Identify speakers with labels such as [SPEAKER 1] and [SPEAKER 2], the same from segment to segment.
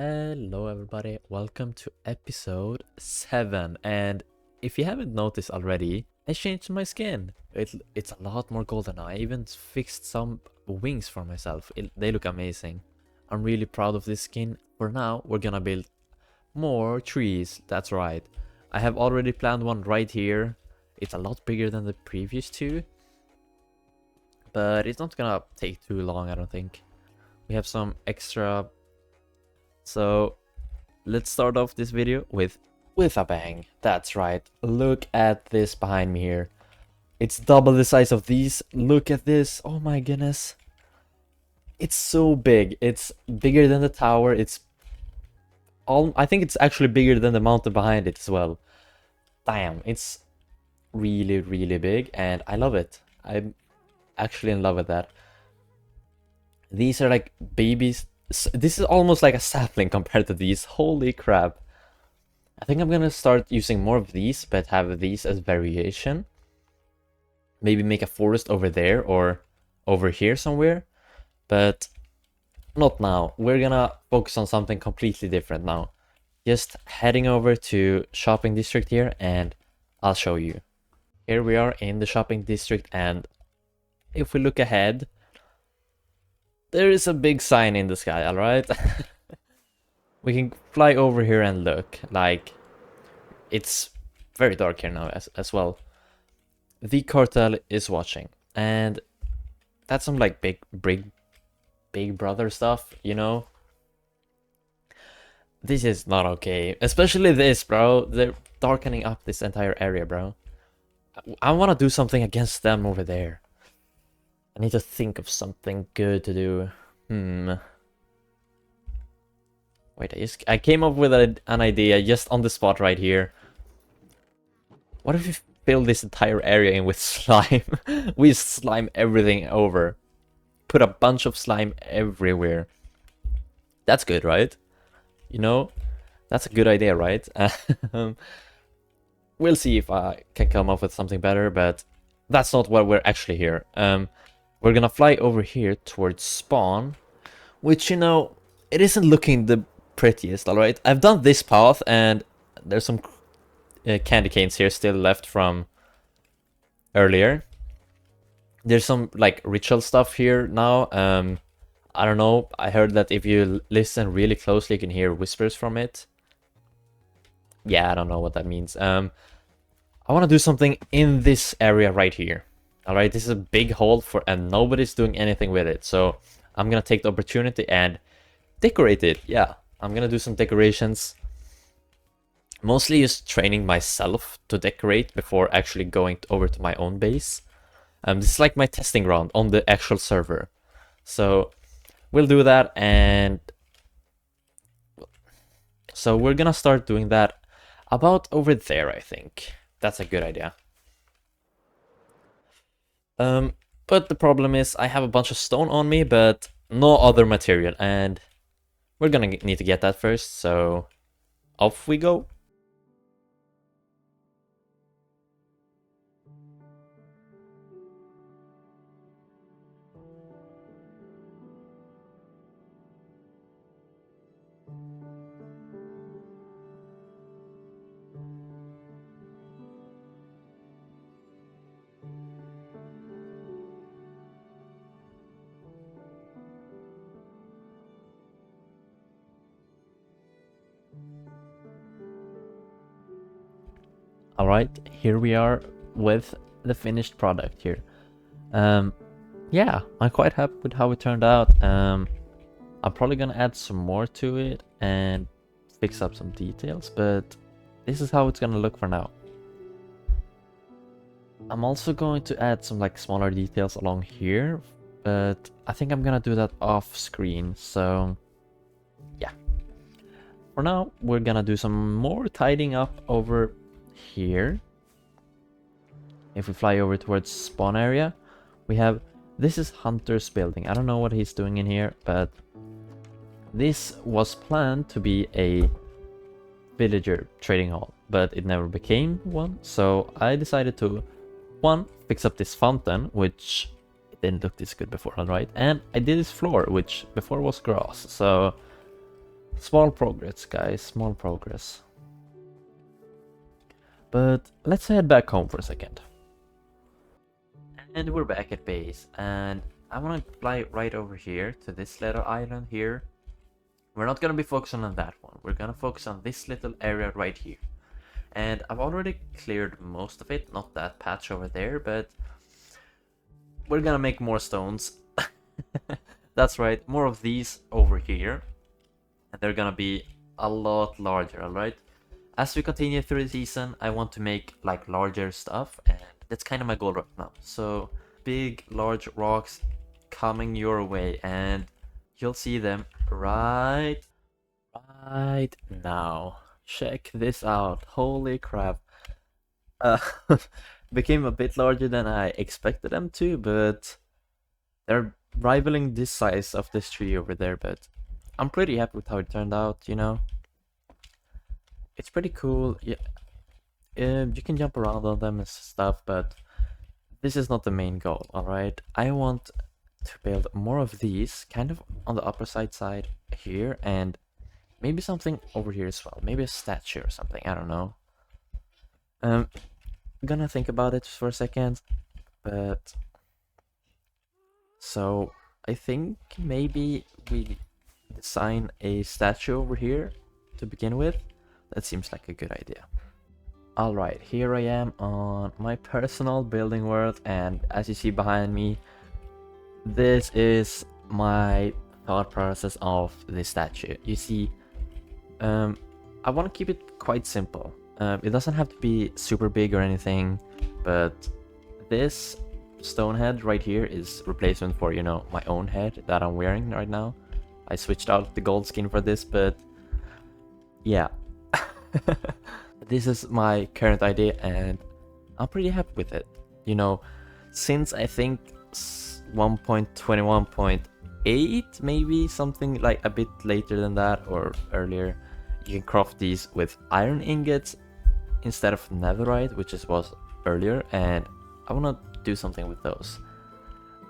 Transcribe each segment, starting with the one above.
[SPEAKER 1] Hello everybody, welcome to episode 7, and if you haven't noticed already, I changed my skin. It's a lot more golden now. I even fixed some wings for myself. They look amazing. I'm really proud of this skin. For now, we're gonna build more trees, that's right. I have already planned one right here. It's a lot bigger than the previous two, but it's not gonna take too long, I don't think. We have some extra. So let's start off this video with a bang. That's right. Look at this behind me here. It's double the size of these. Look at this. Oh my goodness. It's so big. It's bigger than the tower. I think it's actually bigger than the mountain behind it as well. Damn, it's really, really big and I love it. I'm actually in love with that. These are like babies. This is almost like a sapling compared to these. Holy crap. I think I'm gonna start using more of these, but have these as variation. Maybe make a forest over there or over here somewhere. But not now. We're gonna focus on something completely different now. Just heading over to shopping district here and I'll show you. Here we are in the shopping district, and if we look ahead, there is a big sign in the sky, alright? We can fly over here and look. Like, it's very dark here now as well. The cartel is watching, and that's some like big brother stuff, you know? This is not okay. Especially this, bro. They're darkening up this entire area, bro. I want to do something against them over there. I need to think of something good to do. Wait, I came up with an idea just on the spot right here. What if we fill this entire area in with slime? We slime everything over. Put a bunch of slime everywhere. That's good, right? You know, that's a good idea, right? We'll see if I can come up with something better, but that's not why we're actually here. We're gonna fly over here towards spawn, which, you know, it isn't looking the prettiest, alright? I've done this path, and there's some candy canes here still left from earlier. There's some, like, ritual stuff here now. I don't know, I heard that if you listen really closely, you can hear whispers from it. Yeah, I don't know what that means. I want to do something in this area right here. Alright, this is a big hole and nobody's doing anything with it. So I'm gonna take the opportunity and decorate it. Yeah, I'm gonna do some decorations. Mostly just training myself to decorate before actually going over to my own base. This is like my testing ground on the actual server. So we'll do that, and so we're gonna start doing that about over there, I think. That's a good idea. But the problem is I have a bunch of stone on me, but no other material, and we're gonna need to get that first, so off we go. Alright, here we are with the finished product here. Yeah, I'm quite happy with how it turned out. I'm probably gonna add some more to it and fix up some details, but this is how it's gonna look for now. I'm also going to add some like smaller details along here, but I think I'm gonna do that off screen, so yeah. For now, we're gonna do some more tidying up over here. If we fly over towards spawn area, we have, this is Hunter's building. I don't know what he's doing in here, but this was planned to be a villager trading hall, but it never became one. So I decided to, one, fix up this fountain, which didn't look this good before, alright? And I did this floor, which before was grass. So Small progress, guys, small progress. But let's head back home for a second. And we're back at base, and I want to fly right over here to this little island here. We're not going to be focusing on that one. We're going to focus on this little area right here. And I've already cleared most of it, not that patch over there, but we're going to make more stones. That's right, more of these over here. And they're going to be a lot larger, alright? As we continue through the season, I want to make like larger stuff, and that's kind of my goal right now. So big, large rocks coming your way, and you'll see them right now. Check this out. Holy crap. Became a bit larger than I expected them to, but they're rivaling this size of this tree over there, but I'm pretty happy with how it turned out, you know? It's pretty cool. Yeah, you can jump around on them and stuff, but this is not the main goal, alright? I want to build more of these, kind of on the upper side here, and maybe something over here as well. Maybe a statue or something, I don't know. I'm gonna think about it for a second, but... So, I think maybe we design a statue over here to begin with. That seems like a good idea. Alright, here I am on my personal building world, and as you see behind me, this is my thought process of this statue. You see, I want to keep it quite simple. It doesn't have to be super big or anything, but this stone head right here is replacement for, you know, my own head that I'm wearing right now. I switched out the gold skin for this, but yeah. This is my current idea, and I'm pretty happy with it. You know, since I think 1.21.8, maybe something like a bit later than that or earlier, you can craft these with iron ingots instead of netherite, which was earlier, and I want to do something with those.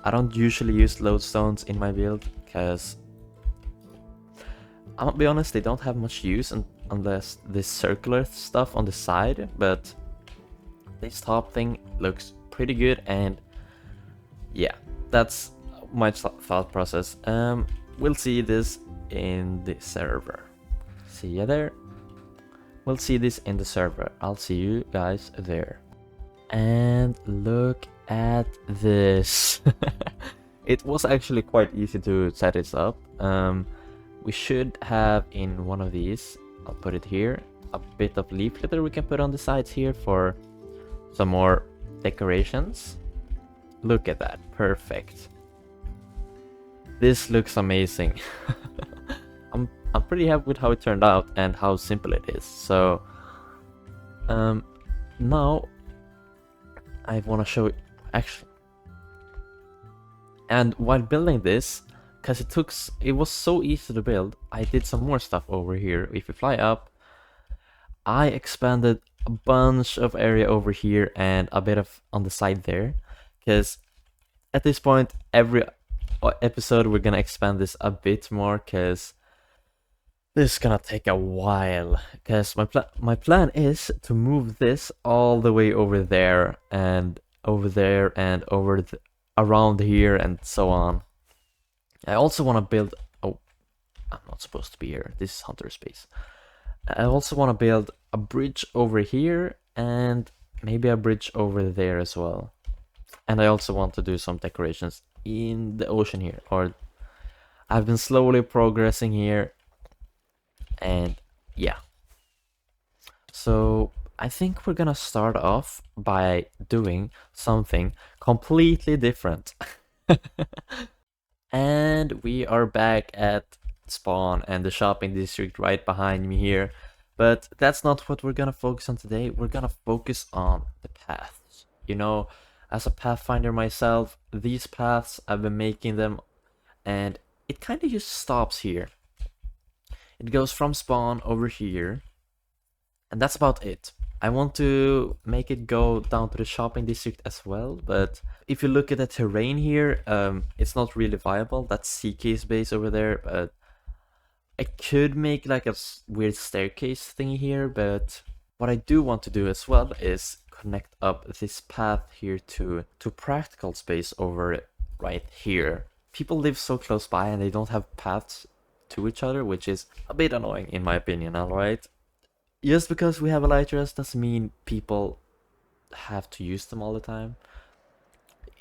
[SPEAKER 1] I don't usually use lodestones in my build because, I'll be honest, they don't have much use unless this circular stuff on the side, but this top thing looks pretty good, and yeah, that's my thought process. We'll see this in the server. See ya there. We'll see this in the server. I'll see you guys there. And look at this. It was actually quite easy to set this up. We should have in one of these, I'll put it here, a bit of leaf litter we can put on the sides here for some more decorations. Look at that, perfect. This looks amazing. I'm pretty happy with how it turned out and how simple it is. So now I want to show it actually. And while building this, because it was so easy to build, I did some more stuff over here. If you fly up, I expanded a bunch of area over here and a bit of on the side there, because at this point every episode we're gonna expand this a bit more, because this is gonna take a while, because my plan is to move this all the way over there and over there and around here and so on. I also want to build... Oh, I'm not supposed to be here. This is Hunter Space. I also want to build a bridge over here and maybe a bridge over there as well. And I also want to do some decorations in the ocean here. Or I've been slowly progressing here. And yeah. So I think we're gonna start off by doing something completely different. And we are back at spawn and the shopping district right behind me here. But that's not what we're gonna focus on today. We're gonna focus on the paths. You know, as a pathfinder myself, these paths, I've been making them, and it kind of just stops here. It goes from spawn over here, and that's about it. I want to make it go down to the shopping district as well, but if you look at the terrain here, it's not really viable. That's CK's base over there, but I could make like a weird staircase thingy here, but what I do want to do as well is connect up this path here to practical space over right here. People live so close by and they don't have paths to each other, which is a bit annoying in my opinion, alright? Just because we have elytras doesn't mean people have to use them all the time.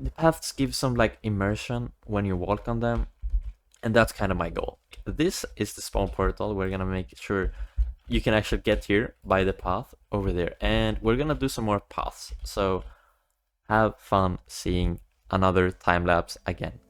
[SPEAKER 1] The paths give some like immersion when you walk on them, and that's kind of my goal. This is the spawn portal. We're gonna make sure you can actually get here by the path over there, and we're gonna do some more paths. So have fun seeing another time lapse again.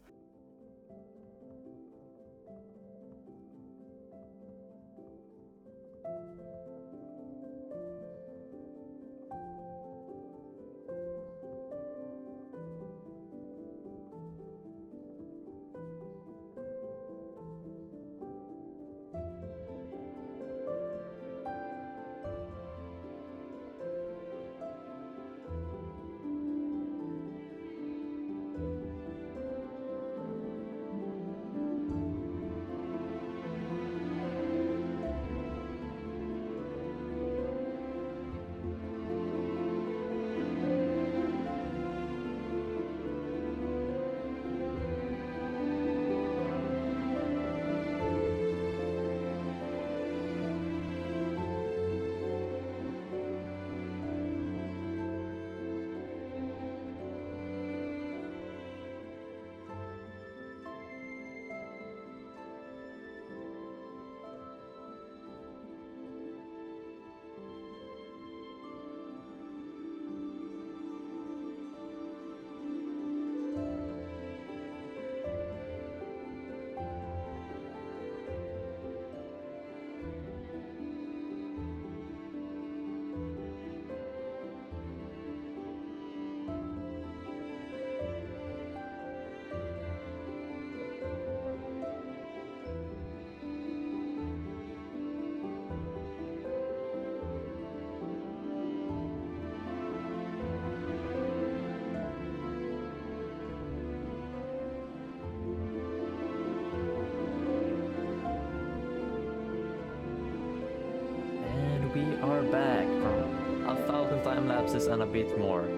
[SPEAKER 1] And we are back from 1,000 time lapses and a bit more.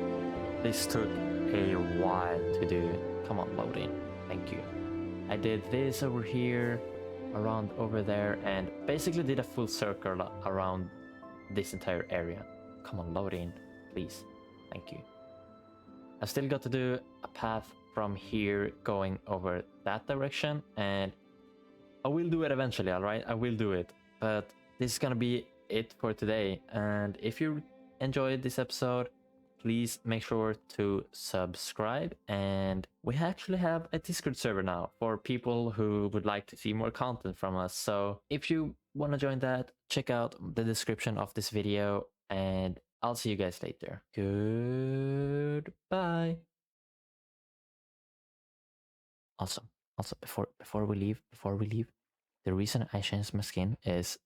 [SPEAKER 1] This took a while to do. Come on, loading. Thank you. I did this over here, around over there, and basically did a full circle around this entire area. Come on, loading, please. Thank you. I still got to do a path from here going over that direction, and I will do it eventually, alright? I will do it. But this is gonna be it for today. And if you enjoyed this episode, please make sure to subscribe. And we actually have a Discord server now for people who would like to see more content from us. So if you want to join that, check out the description of this video, and I'll see you guys later. Goodbye. Also, before we leave, the reason I changed my skin is